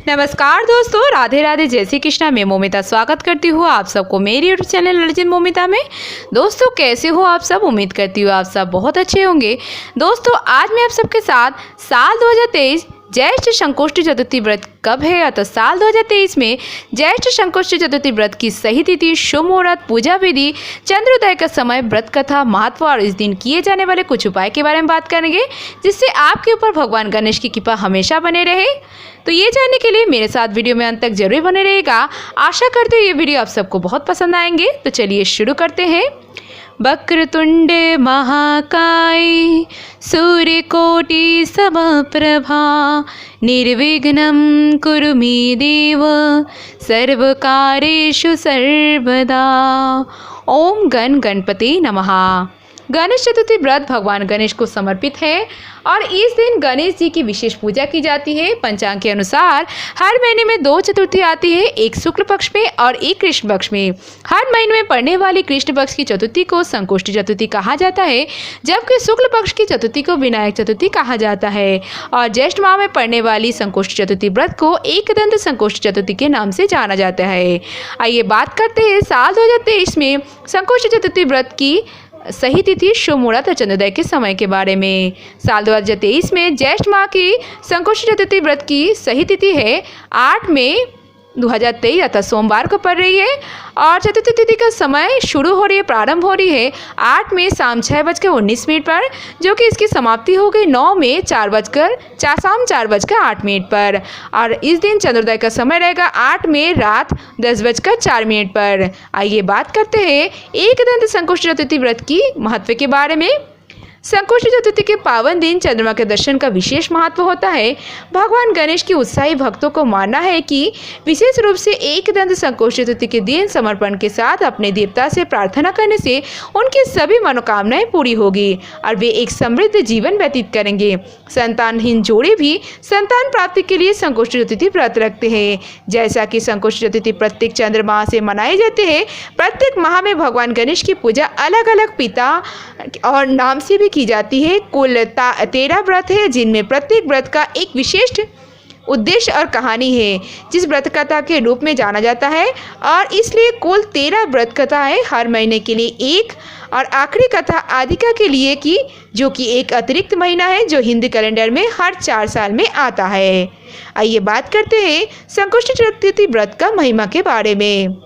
नमस्कार दोस्तों, राधे राधे, जय श्री कृष्णा। मैं मोमिता स्वागत करती हूँ आप सबको मेरी यूट्यूब चैनल लेजेंड मोमिता में। दोस्तों कैसे हो आप सब? उम्मीद करती हूँ आप सब बहुत अच्छे होंगे। दोस्तों आज मैं आप सबके साथ साल 2023 ज्येष्ठ संकोष्ठी चतुर्थी व्रत कब है, तो साल 2023 में ज्येष्ठ संकोष्ठी चतुर्थी व्रत की सही तिथि, शुभ मुहूर्त, पूजा विधि, चंद्रोदय का समय, व्रत कथा, महत्व और इस दिन किए जाने वाले कुछ उपाय के बारे में बात करेंगे जिससे आपके ऊपर भगवान गणेश की कृपा हमेशा बने रहे। तो ये जानने के लिए मेरे साथ वीडियो में अंत तक जरूर बने रहेगा। आशा करते हैं ये वीडियो आप सबको बहुत पसंद आएंगे। तो चलिए शुरू करते हैं। वक्रतुंड महाकाय सूर्यकोटि समप्रभा निर्विघ्नं कुरु मे देव सर्वकार्येषु सर्वदा। ओम गण गणपति नमः। गणेश चतुर्थी व्रत भगवान गणेश को समर्पित है और इस दिन गणेश जी की विशेष पूजा की जाती है। पंचांग के अनुसार हर महीने में 2 चतुर्थी आती है, एक शुक्ल पक्ष में और एक कृष्ण पक्ष में। हर महीने में पड़ने वाली कृष्ण पक्ष की चतुर्थी को संकोष्ठी चतुर्थी कहा जाता है, जबकि शुक्ल पक्ष की चतुर्थी को विनायक चतुर्थी कहा जाता है। और ज्येष्ठ माह में पड़ने वाली संकोष्ठी चतुर्थी व्रत को एकदंत संकोष्ठी चतुर्थी के नाम से जाना जाता है। आइए बात करते हैं साल 2023 में संकोष्ठी चतुर्थी व्रत की सही तिथि, शुभ मुहूर्त और चंद्रोदय के समय के बारे में। साल 2023 में ज्येष्ठ माह की संकोष्ठी चतुर्थी व्रत की सही तिथि है 8 मई 2023 अर्थात सोमवार को पड़ रही है और चतुर्थी तिथि का समय शुरू हो रही है, प्रारंभ हो रही है 8 मई शाम 6:19 पर, जो कि इसकी समाप्ति हो गई 9 मई शाम 4:08 पर। और इस दिन चंद्रोदय का समय रहेगा 8 मई रात 10:04 पर। आइए बात करते हैं एकदंत संकोष्ठी चतुर्थी व्रत की महत्व के बारे में। संकोष्ठी चतुर्थी के पावन दिन चंद्रमा के दर्शन का विशेष महत्व होता है। भगवान गणेश की उत्साही भक्तों को मानना है कि विशेष रूप से एकदंत संकोष्ठी चतुर्थी के दिन समर्पण के साथ अपने देवता से प्रार्थना करने से उनकी सभी मनोकामनाएं पूरी होगी और वे एक समृद्ध जीवन व्यतीत करेंगे। संतानहीन जोड़े भी संतान प्राप्ति के लिए संकोष्ठी चतुर्थी व्रत रखते हैं। जैसा कि संकोष्ठी चतुर्थी प्रत्येक चंद्रमा से मनाई जाती है, प्रत्येक माह में भगवान गणेश की पूजा अलग अलग पिता और नाम से भी की जाती है। कुल 13 व्रत है, जिनमें प्रत्येक व्रत का एक विशिष्ट उद्देश्य और कहानी है, जिस व्रत कथा के रूप में जाना जाता है। और इसलिए कुल 13 व्रत कथा है, हर महीने के लिए एक, और आखिरी कथा आदिका के लिए की, जो कि एक अतिरिक्त महीना है जो हिंदी कैलेंडर में हर 4 साल में आता है। आइए बात करते हैं संकोष्ठी चतुर्थी व्रत का महिमा के बारे में।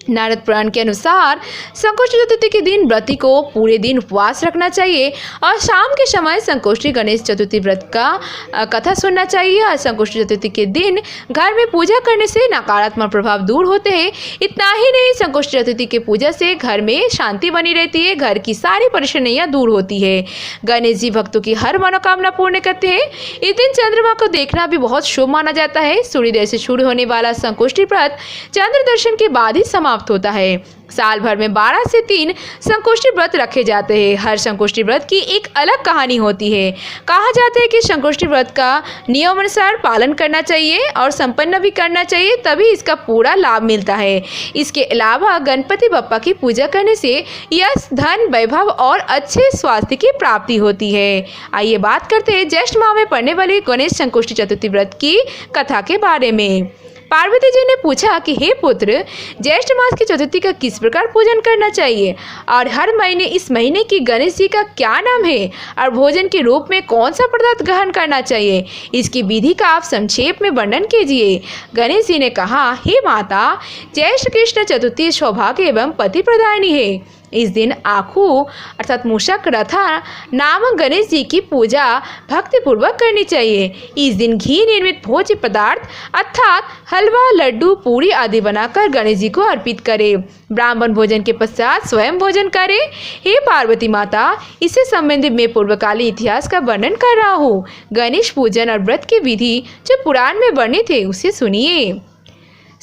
नारद पुराण के अनुसार संकोष्ठी चतुर्थी के दिन व्रती को पूरे दिन उपवास रखना चाहिए और शाम के समय संकोष्ठी गणेश चतुर्थी व्रत का कथा सुनना चाहिए। और संकोष्ठी चतुर्थी के दिन घर में पूजा करने से नकारात्मक प्रभाव दूर होते हैं। इतना ही नहीं, संकोष्ठी चतुर्थी के पूजा से घर में शांति बनी रहती है, घर की सारी परेशानियां दूर होती है। गणेश जी भक्तों की हर मनोकामना पूर्ण करते हैं। इस दिन चंद्रमा को देखना भी बहुत शुभ माना जाता है। सूर्योदय से शुरू होने वाला संकोष्ठी व्रत चंद्र दर्शन के बाद ही समाप्त होता है। साल भर में 12 से 3 संकोष्ठी व्रत रखे जाते हैं। हर संकोष्ठी व्रत की एक अलग कहानी होती है। कहा जाता है कि संकोष्ठी व्रत का नियमानुसार पालन करना चाहिए और संपन्न भी करना चाहिए, तभी इसका पूरा लाभ मिलता है। इसके अलावा गणपति बप्पा की पूजा करने से यश, धन, वैभव और अच्छे स्वास्थ्य की प्राप्ति होती है। आइए बात करते हैं ज्येष्ठ माह में पड़ने वाली गणेश संकोष्ठी चतुर्थी व्रत की कथा के बारे में। पार्वती जी ने पूछा कि हे पुत्र, ज्येष्ठ मास की चतुर्थी का किस प्रकार पूजन करना चाहिए और हर महीने इस महीने की गणेश जी का क्या नाम है और भोजन के रूप में कौन सा पदार्थ ग्रहण करना चाहिए, इसकी विधि का आप संक्षेप में वर्णन कीजिए। गणेश जी ने कहा, हे माता, ज्येष्ठ कृष्ण चतुर्थी सौभाग्य एवं पति प्रदायिनी है। इस दिन आखू अर्थात मूषक रथा नामक गणेश जी की पूजा भक्तिपूर्वक करनी चाहिए। इस दिन घी निर्मित भोज्य पदार्थ अर्थात हलवा, लड्डू, पूरी आदि बनाकर गणेश जी को अर्पित करें। ब्राह्मण भोजन के पश्चात स्वयं भोजन करें। हे पार्वती माता, इससे संबंधित मैं पूर्वकालीन इतिहास का वर्णन कर रहा हूँ। गणेश पूजन और व्रत की विधि जो पुराण में वर्णित है उसे सुनिए।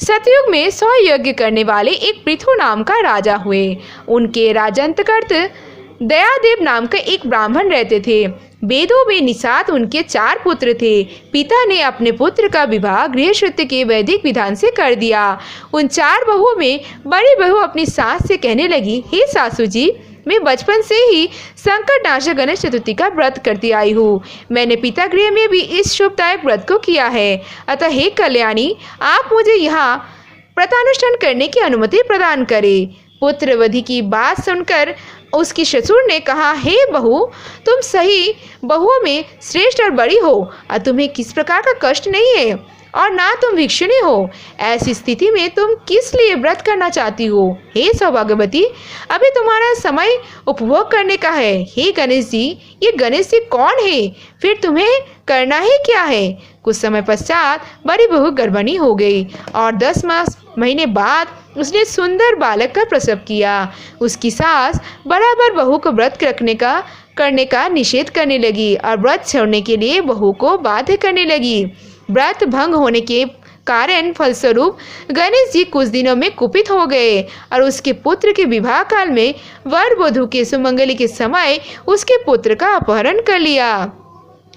सतयुग में 100 यज्ञ करने वाले एक पृथु नाम का राजा हुए। उनके राजांतर्गत दयादेव नाम का एक ब्राह्मण रहते थे। वेदों में निषाद उनके 4 पुत्र थे। पिता ने अपने पुत्र का विवाह गृहस्थी के वैदिक विधान से कर दिया। उन 4 बहुओं में बड़ी बहू अपनी सास से कहने लगी, हे सासू जी, मैं बचपन से ही संकटनाशक गणेश चतुर्थी का व्रत करती आई हूँ। मैंने पिता गृह में भी इस शुभदायक व्रत को किया है। अतः हे कल्याणी, आप मुझे यहाँ व्रतानुष्ठान करने की अनुमति प्रदान करें। पुत्रवधि की बात सुनकर उसकी ससुर ने कहा, हे बहू, तुम सही बहुओं में श्रेष्ठ और बड़ी हो और तुम्हें किस प्रकार का कष्ट नहीं है और ना तुम भिक्षुणी हो। ऐसी स्थिति में तुम किस लिए व्रत करना चाहती हो? हे सौभाग्यवती, अभी तुम्हारा समय उपभोग करने का है। हे गणेश जी, ये गणेश जी कौन है? फिर तुम्हें करना ही क्या है? कुछ समय पश्चात बड़ी बहू गर्भिणी हो गई और 10 महीने बाद उसने सुंदर बालक का प्रसव किया। उसकी सास बराबर बहू को व्रत करने का निषेध करने लगी और व्रत छोड़ने के लिए बहू को बाध्य करने लगी। व्रत भंग होने के कारण फलस्वरूप गणेश जी कुछ दिनों में कुपित हो गए और उसके पुत्र के विवाह काल में वर वधू के सुमंगली के समय उसके पुत्र का अपहरण कर लिया।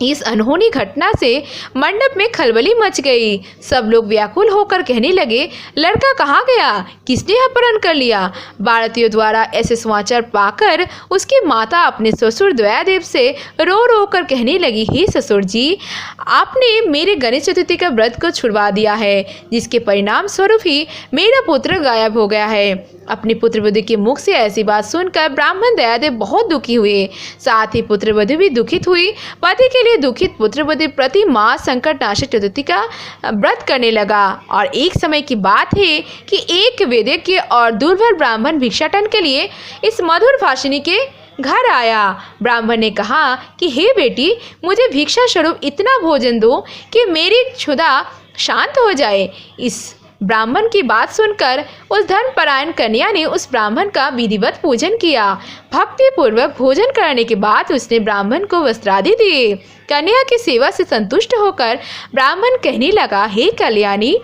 इस अनहोनी घटना से मंडप में खलबली मच गई। सब लोग व्याकुल होकर कहने लगे, लड़का कहाँ गया? किसने अपहरण कर लिया? भारतीयों द्वारा ऐसे समाचार पाकर उसकी माता अपने ससुर दयादेव से रो रो कर कहने लगी, हे ससुर जी, आपने मेरे गणेश चतुर्थी का व्रत को छुड़वा दिया है, जिसके परिणाम स्वरूप ही मेरा पुत्र गायब हो गया है। अपनी पुत्रवधू के मुख से ऐसी बात सुनकर ब्राह्मण दयादेव बहुत दुखी हुए। साथ ही पुत्रवधू भी दुखित हुई। पति के लिए दुखित पुत्रवधू प्रति माह संकटनाशक चतुर्थी का व्रत करने लगा। और एक समय की बात है कि एक वैद्य और दुर्बल ब्राह्मण भिक्षाटन के लिए इस मधुर भाषिणी के घर आया। ब्राह्मण ने कहा कि हे बेटी, मुझे भिक्षा स्वरूप इतना भोजन दो कि मेरी क्षुधा शांत हो जाए। इस ब्राह्मण की बात सुनकर उस धर्मपरायण कन्या ने उस ब्राह्मण का विधिवत पूजन किया। भक्ति पूर्वक भोजन करने के बाद उसने ब्राह्मण को वस्त्रादि दिए। कन्या की सेवा से संतुष्ट होकर ब्राह्मण कहने लगा, हे कल्याणी,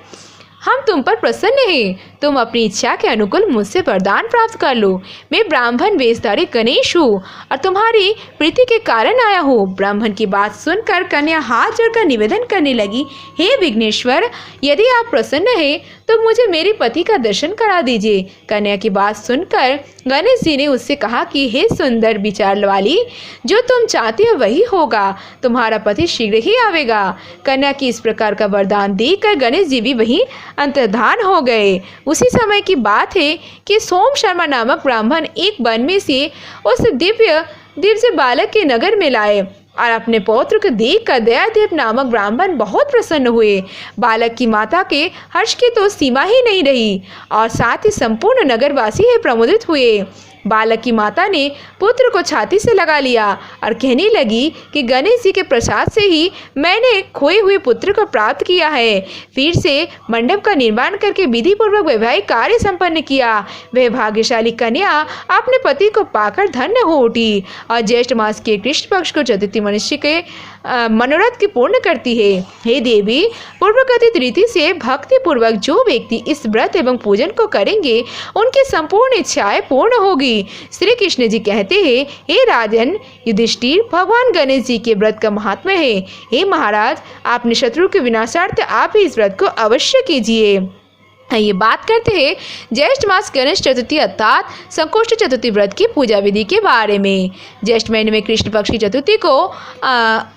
हम तुम पर प्रसन्न हैं। तुम अपनी इच्छा के अनुकूल मुझसे वरदान प्राप्त कर लो। मैं ब्राह्मण वेशधारी गणेश हूँ और तुम्हारी प्रीति के कारण आया हूँ। ब्राह्मण की बात सुनकर कन्या हाथ जोड़कर निवेदन करने लगी, हे विघ्नेश्वर, यदि आप प्रसन्न हैं तो मुझे मेरे पति का दर्शन करा दीजिए। कन्या की बात सुनकर गणेश जी ने उससे कहा कि हे सुंदर विचार वाली, जो तुम चाहती हो वही होगा। तुम्हारा पति शीघ्र ही आवेगा। कन्या की इस प्रकार का वरदान देकर गणेश जी भी वहीं अंतर्धान हो गए। उसी समय की बात है कि सोम शर्मा नामक ब्राह्मण एक वन में से उस दिव्य बालक के नगर में लाए और अपने पौत्र को देखकर दयादेव नामक ब्राह्मण बहुत प्रसन्न हुए। बालक की माता के हर्ष की तो सीमा ही नहीं रही और साथ ही संपूर्ण नगरवासी ही प्रमुदित हुए। बालक की माता ने पुत्र को छाती से लगा लिया और कहने लगी कि गणेश जी के प्रसाद से ही मैंने खोए हुए पुत्र को प्राप्त किया है। फिर से मंडप का निर्माण करके विधि पूर्वक वैवाहिक कार्य संपन्न किया। वह भाग्यशाली कन्या अपने पति को पाकर धन्य हो उठी और ज्येष्ठ मास के कृष्ण पक्ष को चतुर्थी मनुष्य के मनोरथ की पूर्ण करती है। हे देवी, पूर्व कथित रीति से भक्ति पूर्वक जो व्यक्ति इस व्रत एवं पूजन को करेंगे उनकी संपूर्ण इच्छाएं पूर्ण होगी। श्री कृष्ण जी कहते हैं, हे राजन युधिष्ठिर, भगवान गणेश जी के व्रत का महात्म्य है। हे महाराज, आपने शत्रु के विनाशार्थ आप ही इस व्रत को अवश्य कीजिए। ये बात करते हैं ज्येष्ठ मास गणेश चतुर्थी अर्थात संकोष्ठ चतुर्थी व्रत की पूजा विधि के बारे में। ज्येष्ठ महीने में कृष्ण पक्ष की चतुर्थी को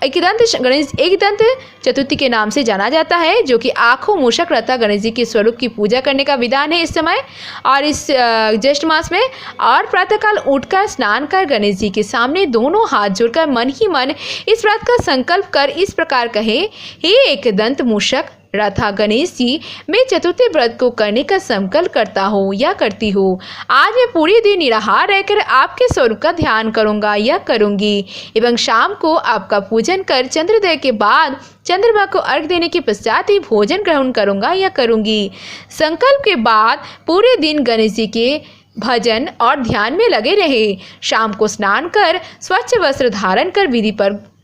एकदंत चतुर्थी के नाम से जाना जाता है, जो कि आँखों मूषक रहता गणेश जी के स्वरूप की पूजा करने का विधान है इस समय और इस ज्येष्ठ मास में। और प्रातःकाल उठकर स्नान कर गणेश जी के सामने दोनों हाथ जोड़कर मन ही मन इस व्रत का संकल्प कर इस प्रकार कहे, हे एकदंत मूषक रथा गणेश जी, मैं चतुर्थी व्रत को करने का संकल्प करता हूँ या करती हूँ। आज मैं पूरे दिन निराहार रहकर आपके स्वरूप का ध्यान करूँगा या करूँगी एवं शाम को आपका पूजन कर चंद्रोदय के बाद चंद्रमा को अर्घ देने के पश्चात ही भोजन ग्रहण करूँगा या करूँगी। संकल्प के बाद पूरे दिन गणेश जी के भजन और ध्यान में लगे रहे। शाम को स्नान कर स्वच्छ वस्त्र धारण कर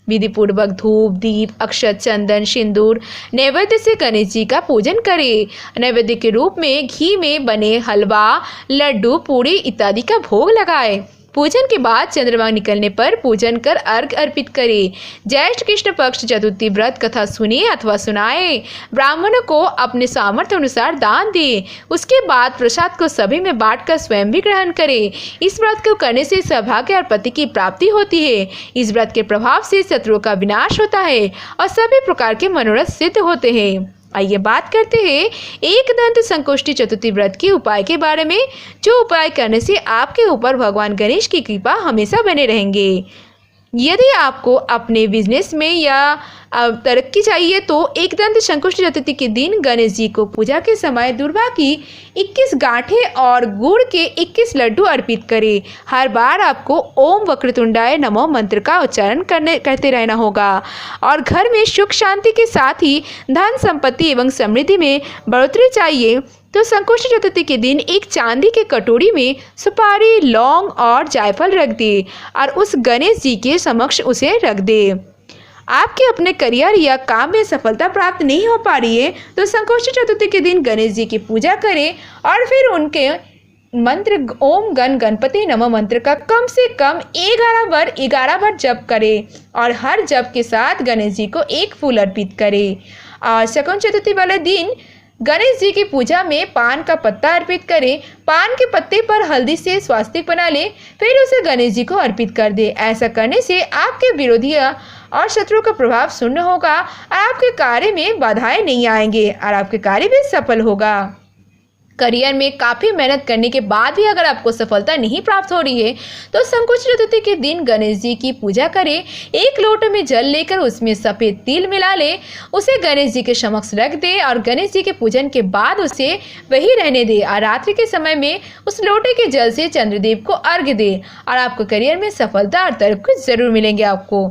विधि पूर्वक धूप दीप अक्षत चंदन सिंदूर नैवेद्य से गणेश जी का पूजन करें। नैवेद्य के रूप में घी में बने हलवा लड्डू पूड़ी इत्यादि का भोग लगाए। पूजन के बाद चंद्रमा निकलने पर पूजन कर अर्घ्य अर्पित करें। ज्येष्ठ कृष्ण पक्ष चतुर्थी व्रत कथा सुनिए अथवा सुनाए। ब्राह्मणों को अपने सामर्थ्य अनुसार दान दें। उसके बाद प्रसाद को सभी में बांटकर स्वयं भी ग्रहण करें। इस व्रत को करने से सौभाग्य और पति की प्राप्ति होती है। इस व्रत के प्रभाव से शत्रुओं का विनाश होता है और सभी प्रकार के मनोरथ सिद्ध होते हैं। आइए बात करते हैं एकदंत संकष्टी चतुर्थी व्रत के उपाय के बारे में, जो उपाय करने से आपके ऊपर भगवान गणेश की कृपा हमेशा बने रहेंगे। यदि आपको अपने बिजनेस में या तरक्की चाहिए तो एकदंत संकष्टी चतुर्थी के दिन गणेश जी को पूजा के समय दुर्वा की 21 गांठें और गुड़ के 21 लड्डू अर्पित करें। हर बार आपको ओम वक्रतुंडाय नमो मंत्र का उच्चारण करते रहना होगा और घर में सुख शांति के साथ ही धन संपत्ति एवं समृद्धि में बढ़ोतरी चाहिए तो संकष्टी चतुर्थी के दिन एक चांदी के कटोरी में सुपारी, लौंग और जायफल रख दे और उस गणेश जी के समक्ष उसे रख दे। आपके अपने करियर या काम में सफलता प्राप्त नहीं हो पा रही है तो संकष्टी चतुर्थी के दिन गणेश जी की पूजा करें और फिर उनके मंत्र ओम गण गणपति नमः मंत्र का कम से कम 11 बार जप करें और हर जप के साथ गणेश जी को एक फूल अर्पित करें। और संकष्टी चतुर्थी वाले दिन गणेश जी की पूजा में पान का पत्ता अर्पित करें। पान के पत्ते पर हल्दी से स्वास्तिक बना ले, फिर उसे गणेश जी को अर्पित कर दे। ऐसा करने से आपके विरोधी और शत्रु का प्रभाव शून्य होगा और आपके कार्य में बाधाएं नहीं आएंगे और आपके कार्य भी सफल होगा। करियर में काफ़ी मेहनत करने के बाद भी अगर आपको सफलता नहीं प्राप्त हो रही है तो संकष्टी चतुर्थी के दिन गणेश जी की पूजा करें। एक लोटे में जल लेकर उसमें सफ़ेद तिल मिला ले, उसे गणेश जी के समक्ष रख दे और गणेश जी के पूजन के बाद उसे वही रहने दे और रात्रि के समय में उस लोटे के जल से चंद्रदेव को अर्घ्य दे और आपको करियर में सफलता और तरक्की जरूर मिलेंगे आपको।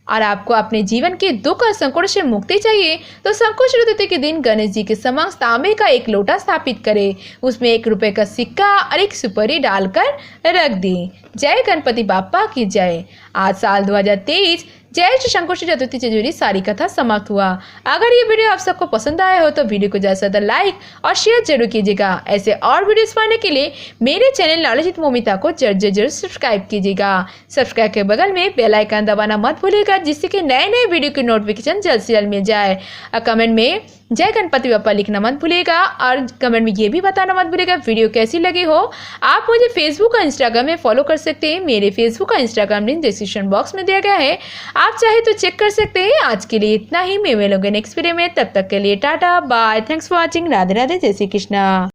और आपको अपने जीवन के दुख और संकट से मुक्ति चाहिए तो संकष्टी चतुर्थी के दिन गणेश जी के समक्ष तांबे का एक लोटा स्थापित करें, उसमें 1 रुपये का सिक्का और एक सुपारी डालकर रख दें। जय गणपति बाप्पा की जय। आज साल 2023 ज्येष्ठ संकष्टी चतुर्थी से जुड़ी सारी कथा समाप्त हुआ। अगर ये वीडियो आप सबको पसंद आया हो तो वीडियो को ज़्यादा से ज़्यादा लाइक और शेयर जरूर कीजिएगा। ऐसे और वीडियोस पाने के लिए मेरे चैनल नॉलेज विद मोमिता को जरूर सब्सक्राइब कीजिएगा। सब्सक्राइब के बगल में बेल आइकन दबाना मत भूलिएगा जिससे कि नए नए वीडियो की नोटिफिकेशन जल्द से जल्द मिल जाए। और कमेंट में जय गणपति बाप्पा लिखना मत भूलिएगा और कमेंट में ये भी बताना मत भूलिएगा वीडियो कैसी लगी हो। आप मुझे फेसबुक और इंस्टाग्राम में फॉलो कर सकते हैं। मेरे फेसबुक और इंस्टाग्राम लिंक डिस्क्रिप्शन बॉक्स में दिया गया है, आप चाहे तो चेक कर सकते हैं। आज के लिए इतना ही, मैं मिलूंगी नेक्स्ट वीडियो में, तब तक के लिए tata bye, thanks for watching, Radhe Radhe, जय श्री कृष्णा।